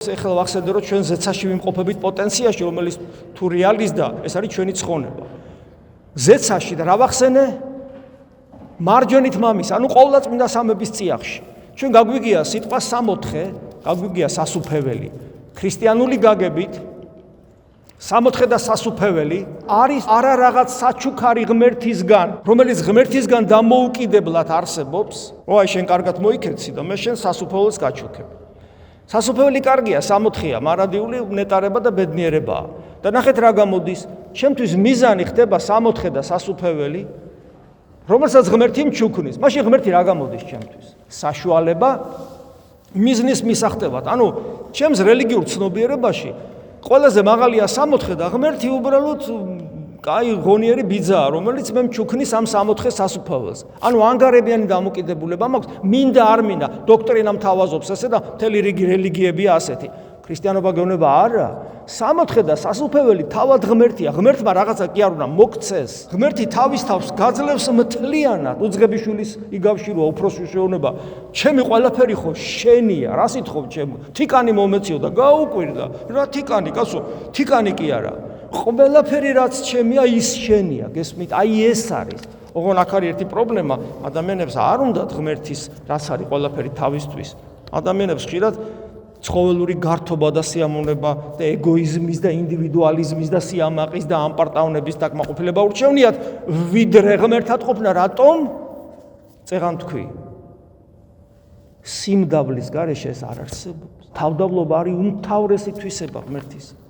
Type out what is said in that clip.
ეხლა ვახსენე რომ ჩვენ ზეცაში ვიმყოფებით პოტენციაში, რომელიც თუ რეალის და ეს არის ჩვენი ცხონება. ზეცაში და რა ვახსენე? მარჯვენით მამის, ანუ ყოვლადწმინდა სამების წიაღში. ჩვენ გაგვიგია სიტყვა სამოთხე, გაგვიგია სასუფეველი. ქრისტიანული გაგებით სამოთხე და სასუფეველი არის არა რაღაც საჩუქარი ღმერთისგან, რომელიც ღმერთისგან დამოუკიდებლად არსებობს. აი შენ კარგად მოიქეცი და მე შენ სასუფეველს გაჩუქებ. სასუფეველი კარგია, სამოთხეა, მარადიული ნეტარება და ბედნიერებაა. და ნახეთ რა გამოდის, ჩემთვის მიზანი ხდება სამოთხე და სასუფეველი, რომელსაც ღმერთი მჩუქნის. მაშინ ღმერთი რა გამოდის ჩემთვის? საშუალება მიზნის მისაღებად. ანუ ჩემს რელიგიურ ცნობიერებაში ყველაზე მაღალია სამოთხე და ღმერთი უბრალოდ კაი ღონიერი ბიძაა, რომელიც მე მჩუქნის ამ სამოთხე სასუფეველს. ანუ ანგარებიანი დამოკიდებულება მაქვს, მინდა არ მინდა, დოქტრინამ თავაზობს ესე და მთელი რიგი რელიგიებია ასეთი. ქრისტიანობა გეუბნება არა, სამოთხე და სასუფეველი თავად ღმერთია. ღმერთმა რაღაცა კი არ უნდა მოგცეს. ღმერთი თავის თავს გაძლევს მთლიანად. უძღებიშვილის იგავშიროა უფროსის შეუნება. ჩემი ყველაფერი ხო შენია, რა სიტყობ ჩემო? თიკანი მომეციო და გაუკვირდა. რა თიკანი, კაცო? თიკანი კი არა. ყველაფერი რაც ჩემია ის შენია, გესმით? აი ეს არის. ოღონ აქ არის ერთი პრობლემა, ადამიანებს არ უნდათ ღმერთის რაც არის ყველაფერი თავისთვის. ადამიანებს ხშირად ცხოველური გართობა და სიამოვნება და ეგოიზმის და ინდივიდუალიზმის და სიამაყის და ამპარტავნების დაკმაყოფილება ურჩევნიათ, ვიდრე ღმერთად ყოფნა. რატომ? წეღან თქვი. სიმდაბლის გარეშე ეს არ არსებობს. თავდაბლობა არის უმთავრესი თვისება ღმერთის.